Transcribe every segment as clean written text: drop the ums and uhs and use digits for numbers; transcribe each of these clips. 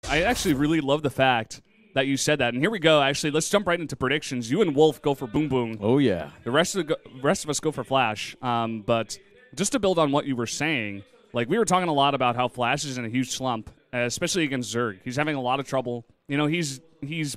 I actually really love the fact that you said that. And here we go. Actually, let's jump right into predictions. You and Wolf go for BoongBoong. Oh, yeah. The rest of us go for Flash. But just to build on what you were saying, like we were talking a lot about how Flash is in a huge slump, especially against Zerg. He's having a lot of trouble. You know, he's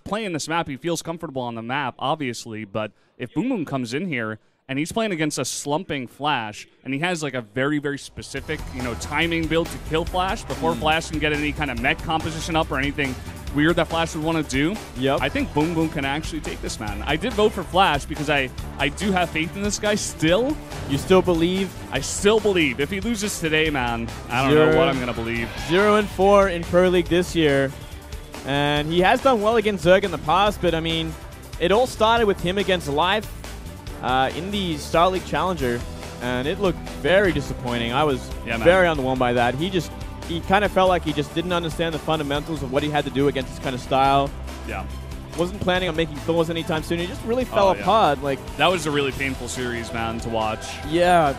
playing this map. He feels comfortable on the map, obviously. But if BoongBoong comes in here and he's playing against a slumping Flash, and he has like a very, very specific, you know, timing build to kill Flash before Flash can get any kind of mech composition up or anything weird that Flash would want to do. Yep. I think BoongBoong can actually take this, man. I did vote for Flash because I do have faith in this guy still. You still believe? I still believe. If he loses today, man, I don't know what I'm going to believe. 0-4 in Pro League this year. And he has done well against Zerg in the past, but I mean, it all started with him against Life in the Star League Challenger, and it looked very disappointing. I was very underwhelmed by that. He kind of felt like he just didn't understand the fundamentals of what he had to do against this kind of style. Yeah. Wasn't planning on making Thors anytime soon. He just really fell apart. Like, that was a really painful series, man, to watch. Yeah.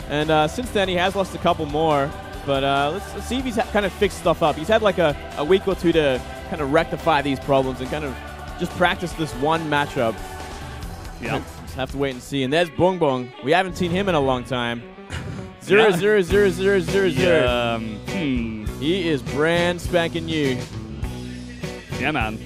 And since then, he has lost a couple more. But let's see if he's kind of fixed stuff up. He's had like a week or two to kind of rectify these problems and kind of just practice this one matchup. Yeah. Just have to wait and see. And there's BoongBoong. We haven't seen him in a long time. 0-0-0-0-0-0. He is brand spanking new. Yeah, man.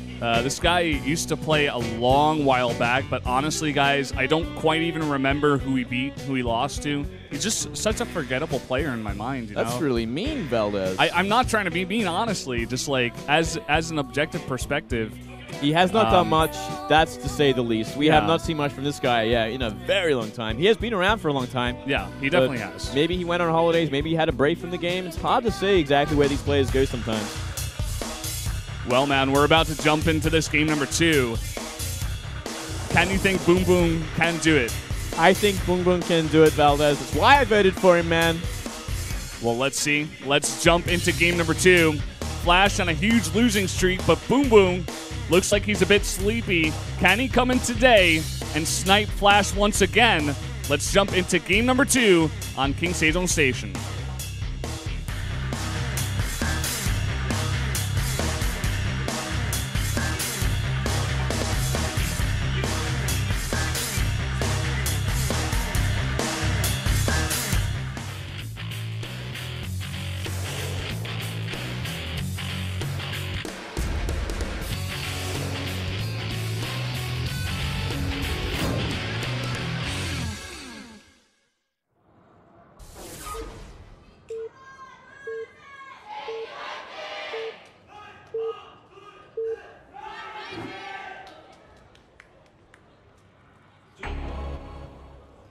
This guy used to play a long while back, but honestly, guys, I don't quite even remember who he beat, who he lost to. He's just such a forgettable player in my mind, you know? That's really mean, Valdez. I'm not trying to be mean, honestly. Just like, as an objective perspective. He has not done much, that's to say the least. We have not seen much from this guy, in a very long time. He has been around for a long time. Yeah, he definitely has. Maybe he went on holidays, maybe he had a break from the game. It's hard to say exactly where these players go sometimes. Well, man, we're about to jump into this game number 2. Can you think BoongBoong can do it? I think BoongBoong can do it, Valdez. That's why I voted for him, man. Well, let's see. Let's jump into game number 2. Flash on a huge losing streak, but BoongBoong looks like he's a bit sleepy. Can he come in today and snipe Flash once again? Let's jump into game number 2 on King Sejong Station.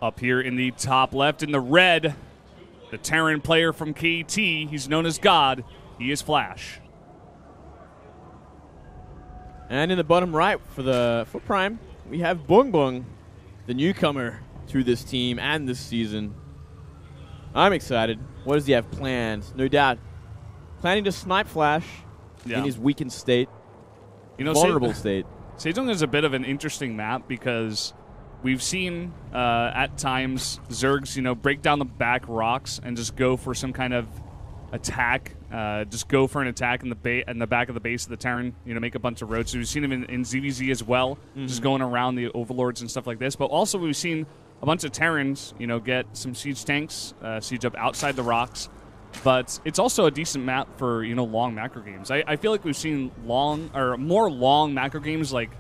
Up here in the top left in the red, the Terran player from KT. He's known as God. He is Flash. And in the bottom right for Prime, we have BoongBoong, the newcomer to this team and this season. I'm excited. What does he have planned? No doubt. Planning to snipe Flash in his weakened state. You know, vulnerable state. Sejong is a bit of an interesting map because we've seen at times Zergs, break down the back rocks and just go for some kind of attack. Just go for an attack in the back of the base of the Terran. Make a bunch of roads. So we've seen him in ZVZ as well, just going around the overlords and stuff like this. But also we've seen a bunch of Terrans, get some siege tanks, siege up outside the rocks. But it's also a decent map for long macro games. I feel like we've seen more long macro games like.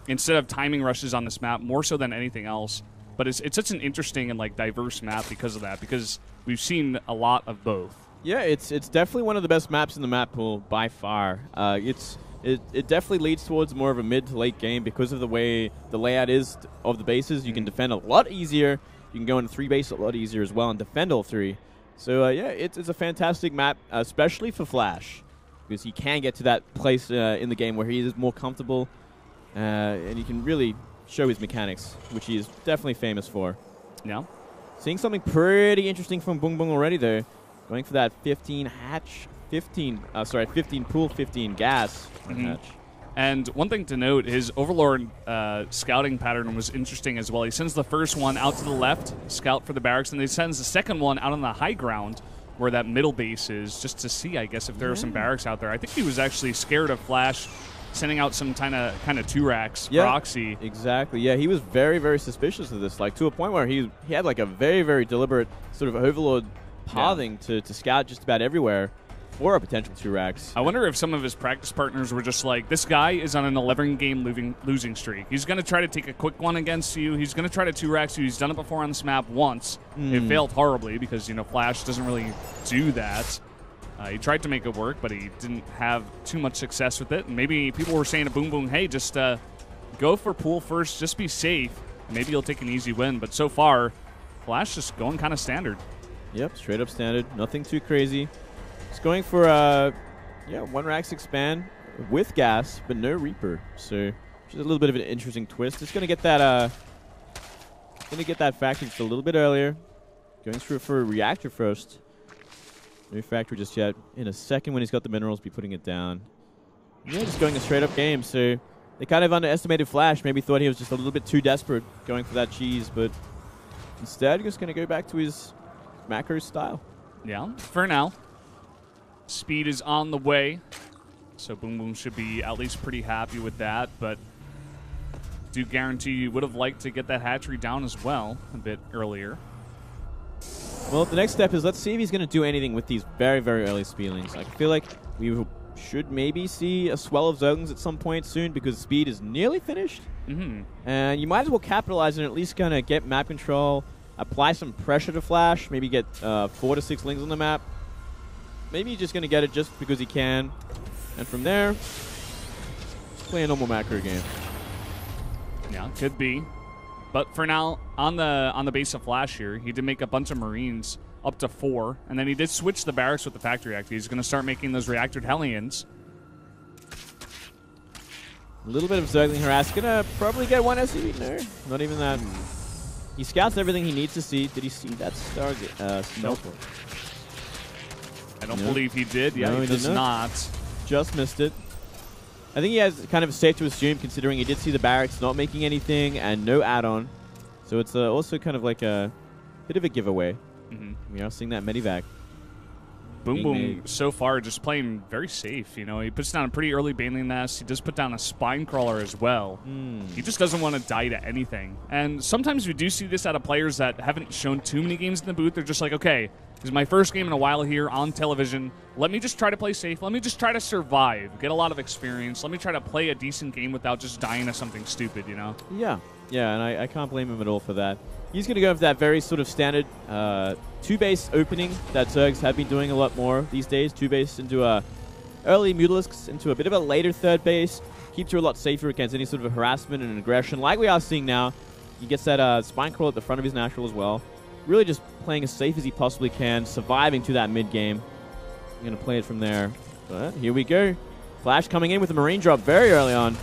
Instead of timing rushes on this map, more so than anything else. But it's such an interesting and diverse map because of that, because we've seen a lot of both. Yeah, it's definitely one of the best maps in the map pool by far. It definitely leads towards more of a mid to late game because of the way the layout is of the bases. You can defend a lot easier. You can go into 3 base a lot easier as well and defend all 3. So yeah, it's a fantastic map, especially for Flash, because he can get to that place in the game where he is more comfortable. And he can really show his mechanics, which he is definitely famous for. Yeah. Seeing something pretty interesting from BoongBoong already, though. Going for that 15 pool, 15 gas hatch. And one thing to note, his Overlord scouting pattern was interesting as well. He sends the first one out to the left, scout for the barracks, and he sends the second one out on the high ground where that middle base is, just to see, I guess, if there are some barracks out there. I think he was actually scared of Flash sending out some kind of 2-racks proxy. Exactly. Yeah, he was very, very suspicious of this, like to a point where he had like a very, very deliberate sort of overlord pathing to scout just about everywhere for a potential 2-racks. I wonder if some of his practice partners were just like, this guy is on an 11-game losing streak. He's going to try to take a quick one against you. He's going to try to 2-racks you. He's done it before on this map once. It failed horribly because, you know, Flash doesn't really do that. He tried to make it work, but he didn't have too much success with it. And maybe people were saying to BoongBoong, hey, just go for pool first, just be safe. Maybe you'll take an easy win. But so far, Flash just going kind of standard. Yep, straight up standard. Nothing too crazy. It's going for 1-racks expand with gas, but no Reaper. So just a little bit of an interesting twist. It's going to get that factory just a little bit earlier. Going through for a reactor first. No factory just yet. In a second, when he's got the minerals, be putting it down. Yeah, just going a straight up game. So they kind of underestimated Flash. Maybe thought he was just a little bit too desperate going for that cheese, but instead, just going to go back to his macro style. Yeah, for now. Speed is on the way, so BoongBoong should be at least pretty happy with that, but do guarantee you would have liked to get that hatchery down as well a bit earlier. Well, the next step is let's see if he's going to do anything with these very, very early Speedlings. I feel like we should maybe see a swell of Zogens at some point soon because speed is nearly finished. And you might as well capitalize and at least kind of get map control, apply some pressure to Flash, maybe get 4 to 6 lings on the map. Maybe he's just going to get it just because he can. And from there, play a normal macro game. Yeah, could be. But for now, on the base of Flash here, he did make a bunch of Marines up to 4. And then he did switch the barracks with the factory reactor. He's going to start making those reactored Hellions. A little bit of Zergling harass. Going to probably get 1 SCV. No, not even that. He scouts everything he needs to see. Did he see that Stargate? Nope. I don't believe he did. Yeah, no, he does not. Just missed it. I think he has kind of safe to assume, considering he did see the barracks not making anything and no add-on. So it's also kind of like a bit of a giveaway. We are seeing that Medivac. BoongBoong so far just playing very safe. You know, he puts down a pretty early Baneling Nest. He does put down a Spine Crawler as well. He just doesn't want to die to anything. And sometimes we do see this out of players that haven't shown too many games in the booth. They're just like, okay, this is my first game in a while here on television. Let me just try to play safe. Let me just try to survive, get a lot of experience. Let me try to play a decent game without just dying to something stupid, you know? Yeah, and I can't blame him at all for that. He's going to go for that very sort of standard 2-base opening that Zergs have been doing a lot more these days. 2-base into early Mutalisks, into a bit of a later 3rd base. Keeps you a lot safer against any sort of harassment and aggression like we are seeing now. He gets that Spine Crawl at the front of his natural as well. Really just playing as safe as he possibly can, surviving to that mid-game. I'm going to play it from there. But here we go. Flash coming in with a Marine drop very early on.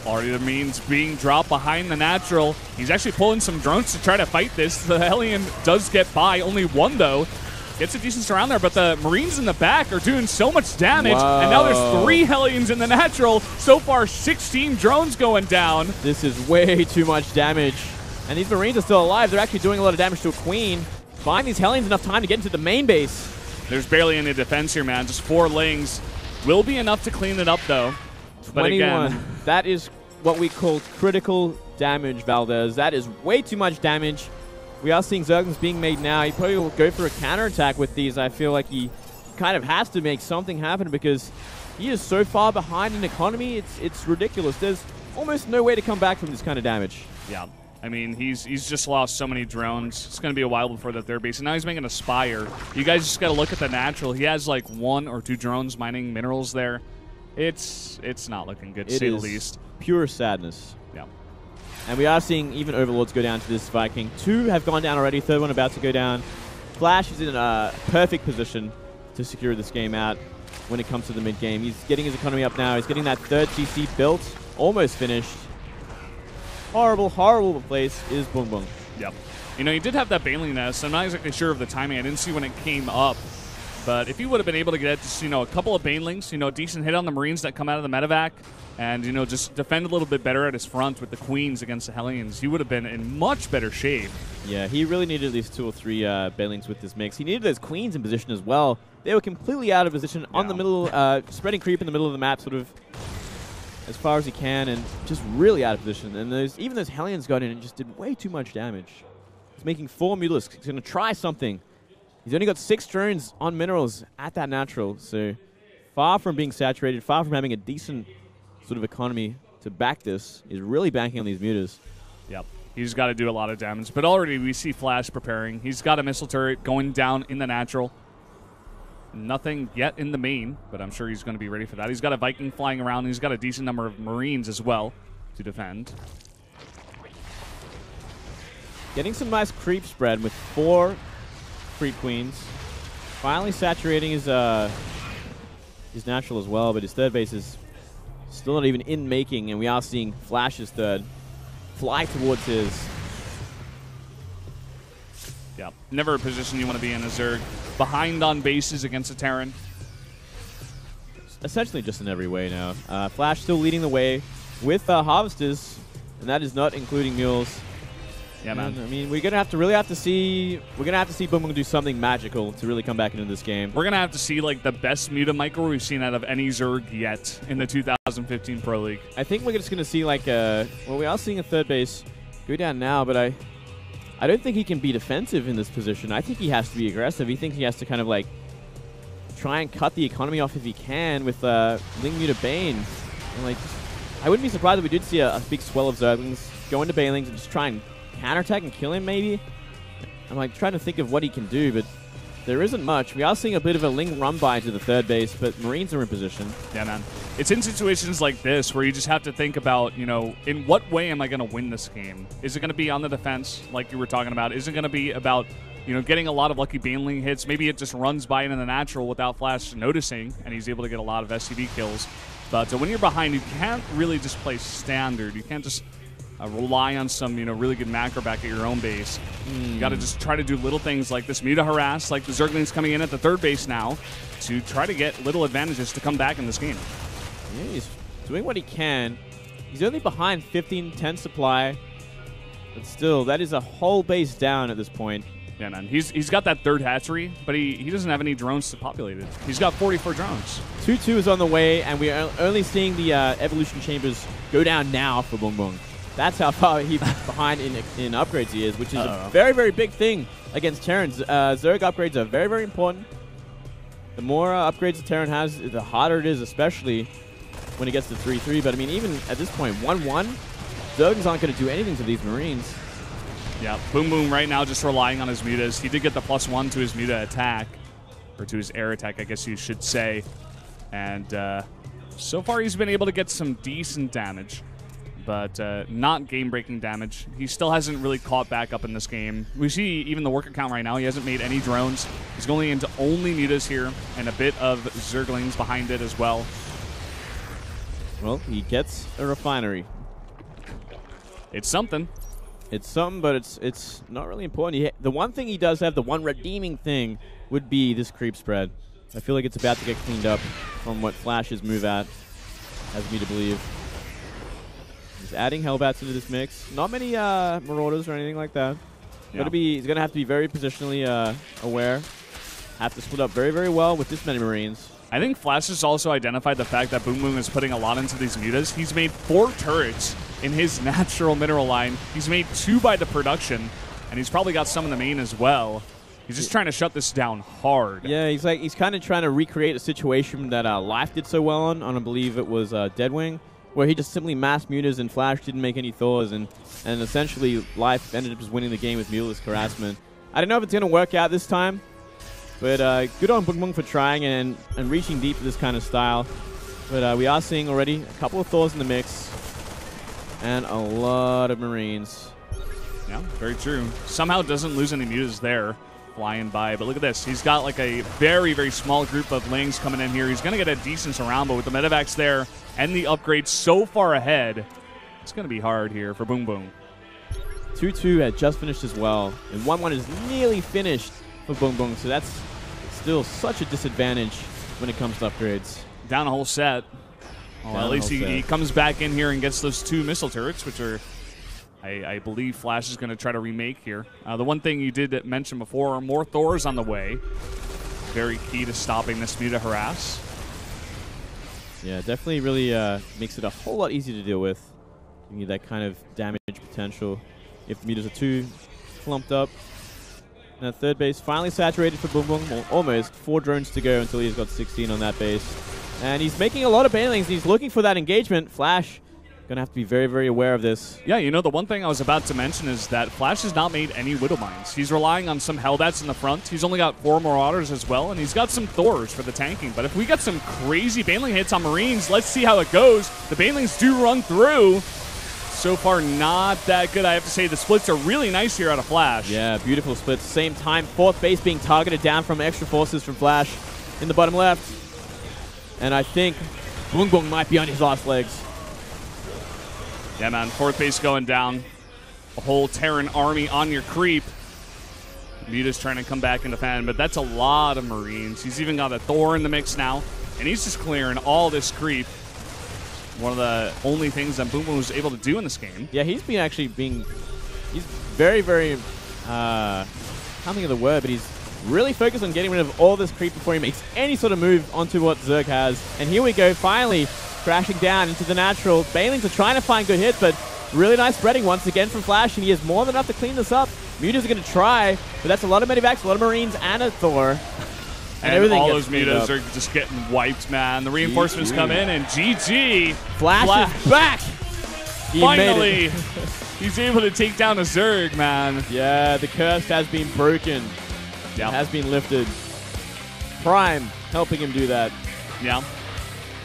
Already the Marines being dropped behind the natural. He's actually pulling some drones to try to fight this. The Hellion does get by. Only 1, though. Gets a decent surround there, but the Marines in the back are doing so much damage. Whoa. And now there's 3 Hellions in the natural. So far, 16 drones going down. This is way too much damage. And these Marines are still alive. They're actually doing a lot of damage to a Queen. Buying these Hellions enough time to get into the main base. There's barely any defense here, man. Just 4 lings. Will be enough to clean it up, though. 21. But again, that is what we call critical damage, Valdez. That is way too much damage. We are seeing Zerglings being made now. He probably will go for a counterattack with these. I feel like he kind of has to make something happen because he is so far behind in economy. It's ridiculous. There's almost no way to come back from this kind of damage. Yeah. I mean, he's just lost so many drones. It's going to be a while before the 3rd base. And now he's making a Spire. You guys just got to look at the natural. He has like 1 or 2 drones mining minerals there. It's not looking good, to say the least. Pure sadness. Yeah. And we are seeing even Overlords go down to this Viking. 2 have gone down already. 3rd one about to go down. Flash is in a perfect position to secure this game out when it comes to the mid-game. He's getting his economy up now. He's getting that 3rd CC built. Almost finished. Horrible, horrible place is BoongBoong. Yep. You know, he did have that Baneling Nest. I'm not exactly sure of the timing. I didn't see when it came up. But if he would have been able to get just, a couple of Banelings, a decent hit on the Marines that come out of the medevac, and, just defend a little bit better at his front with the Queens against the Hellions, he would have been in much better shape. Yeah, he really needed at least 2 or 3 Banelings with this mix. He needed those Queens in position as well. They were completely out of position on the middle, spreading creep in the middle of the map sort of as far as he can, and just really out of position. And even those Hellions got in and just did way too much damage. He's making 4 Mutalisks. He's going to try something. He's only got 6 drones on minerals at that natural, so far from being saturated, far from having a decent sort of economy to back this. He's really banking on these mutas. Yep. He's got to do a lot of damage. But already we see Flash preparing. He's got a missile turret going down in the natural. Nothing yet in the main, but I'm sure he's going to be ready for that. He's got a Viking flying around. And he's got a decent number of Marines as well to defend. Getting some nice creep spread with 4 creep queens. Finally saturating his natural as well, but his third base is still not even in making, and we are seeing Flash's third fly towards his. Yeah, never a position you want to be in as Zerg. Behind on bases against a Terran. Essentially just in every way now. Flash still leading the way with Harvesters, and that is not including Mules. Yeah, man. And, I mean, we're gonna have to see BoongBoong do something magical to really come back into this game. We're gonna have to see like the best Muta micro we've seen out of any Zerg yet in the 2015 Pro League. I think we're just gonna see like well, we are seeing a third base go down now, but I don't think he can be defensive in this position. I think he has to be aggressive. I think he has to kind of like try and cut the economy off if he can with Ling Muta Bane. And like, I wouldn't be surprised if we did see a big swell of Zerglings go into Banelings and just try and counterattack and kill him, maybe. I'm like trying to think of what he can do, but there isn't much. We are seeing a bit of a Ling run by to the third base, but Marines are in position. Yeah, man. It's in situations like this where you just have to think about, in what way am I going to win this game? Is it going to be on the defense, like you were talking about? Is it going to be about, getting a lot of lucky Baneling hits? Maybe it just runs by into the natural without Flash noticing, and he's able to get a lot of SCV kills. But when you're behind, you can't really just play standard. You can't just rely on some, really good macro back at your own base. You got to just try to do little things like this Muta harass, like the Zerglings coming in at the third base now, to try to get little advantages to come back in this game. Yeah, he's doing what he can. He's only behind 15-10 supply, but still, that is a whole base down at this point. Yeah, man. He's got that third hatchery, but he doesn't have any drones to populate it. He's got 44 drones. 2-2 is on the way, and we are only seeing the evolution chambers go down now for BoongBoong. That's how far he behind in upgrades he is, which is a very, very big thing against Terrans. Zerg upgrades are very, very important. The more upgrades the Terran has, the harder it is, especially when he gets to 3-3. But, I mean, even at this point, 1-1, Zerglings aren't going to do anything to these Marines. Yeah, BoongBoong right now just relying on his mutas. He did get the +1 to his muta attack, or to his air attack, I guess you should say. And so far he's been able to get some decent damage, but not game-breaking damage. He still hasn't really caught back up in this game. We see even the worker count right now, he hasn't made any drones. He's going into only mutas here, and a bit of Zerglings behind it as well. Well, he gets a refinery. It's something. It's something, but it's not really important. The one thing he does have, the one redeeming thing, would be this creep spread. I feel like it's about to get cleaned up from what Flash's move at has me to believe. He's adding Hellbats into this mix. Not many Marauders or anything like that. Yeah. He's going to have to be very positionally aware. Have to split up very, very well with this many Marines. I think Flash has also identified the fact that BoongBoong is putting a lot into these mutas. He's made 4 turrets in his natural mineral line. He's made 2 by the production, and he's probably got some in the main as well. He's just trying to shut this down hard. Yeah, he's kind of trying to recreate a situation that Life did so well on I believe it was Deadwing, where he just simply massed mutas and Flash didn't make any Thors, and essentially Life ended up just winning the game with mutalist harassment. I don't know if it's going to work out this time, but good on BoongBoong for trying and reaching deep for this kind of style. But we are seeing already a couple of Thors in the mix and a lot of Marines. Yeah, very true. Somehow doesn't lose any mutas there, flying by. But look at this. He's got like a very, very small group of Lings coming in here. He's going to get a decent surround, but with the medevacs there and the upgrades so far ahead, it's going to be hard here for BoongBoong. 2-2 had just finished as well, and 1-1 is nearly finished for BoongBoong, so that's still such a disadvantage when it comes to upgrades. Down a whole set. Well, at least he comes back in here and gets those 2 missile turrets, which are, I believe, Flash is going to try to remake here. The one thing you did mention before, more Thors on the way. Very key to stopping this Muta harass. Yeah, definitely really makes it a whole lot easier to deal with. You need that kind of damage potential if the Mutas are too clumped up. And third base finally saturated for BBoongBBoong. Well, almost 4 drones to go until he's got 16 on that base. And he's making a lot of banelings. He's looking for that engagement. Flash gonna have to be very, very aware of this. Yeah, you know, the one thing I was about to mention is that Flash has not made any Widow Mines. He's relying on some Hellbats in the front. He's only got 4 Marauders as well, and he's got some Thors for the tanking. But if we get some crazy Baneling hits on Marines, let's see how it goes. The Banelings do run through. So far, not that good. I have to say the splits are really nice here out of Flash. Yeah, beautiful splits. Same time, 4th base being targeted down from extra forces from Flash in the bottom left. And I think BBoongBBoong might be on his last legs. Yeah, man. 4th base going down. A whole Terran army on your creep. Muta's trying to come back and defend, but that's a lot of Marines. He's even got a Thor in the mix now, and he's just clearing all this creep. One of the only things that BBoongBBoong was able to do in this game. Yeah, he's been actually being... He's very, very... can't think of the word, but he's really focused on getting rid of all this creep before he makes any sort of move onto what Zerg has. And here we go, finally crashing down into the natural. Banelings are trying to find good hits, but really nice spreading once again from Flash, and he has more than enough to clean this up. Mutas are going to try, but that's a lot of medivacs, a lot of Marines, and a Thor. And all those Mutas are just getting wiped, man. The reinforcements come in, and GG. Flash is back! Finally, he's able to take down a Zerg, man. Yeah, the curse has been broken. Yeah. It has been lifted. Prime helping him do that. Yeah.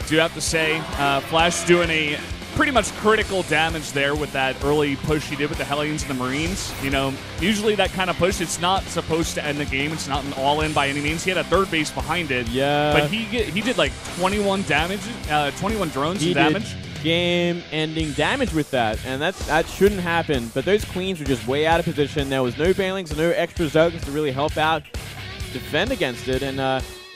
Do have to say, Flash doing a pretty much critical damage there with that early push he did with the Hellions and the Marines. You know, usually that kind of push, it's not supposed to end the game. It's not an all-in by any means. He had a 3rd base behind it. Yeah. But he did like 21 damage, 21 drones of damage. Game-ending damage with that, and that shouldn't happen. But those queens were just way out of position. There was no banelings and no extra Zergs to really help out, defend against it, and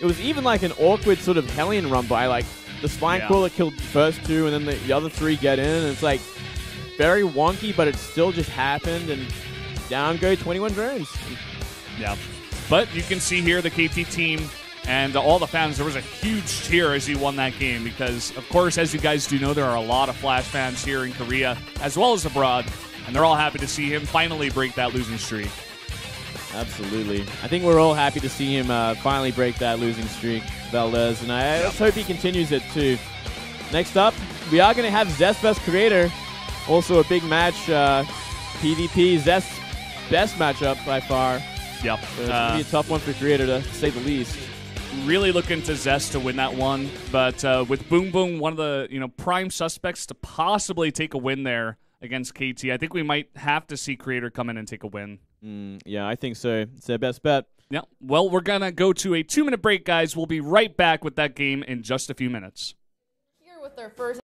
it was even like an awkward sort of Hellion run by. Like the Spine Crawler killed the first 2, and then the other 3 get in, and it's like very wonky, but it still just happened, and down go 21 drones. Yeah, but you can see here the KT team. And all the fans, there was a huge cheer as he won that game because, of course, as you guys do know, there are a lot of Flash fans here in Korea as well as abroad, and they're all happy to see him finally break that losing streak. Absolutely. I think we're all happy to see him finally break that losing streak, Valdez, and I just hope he continues it too. Next up, we are going to have Zest vs. Creator, also a big match, PvP, Zest's best matchup by far. Yep. So it's going to be a tough one for Creator to say the least. Really looking to Zest to win that one, but with BBoongBBoong, one of the prime suspects to possibly take a win there against KT, I think we might have to see Creator come in and take a win. Yeah, I think so. It's their best bet. Yeah. Well, we're gonna go to a 2-minute break, guys. We'll be right back with that game in just a few minutes. Here with their first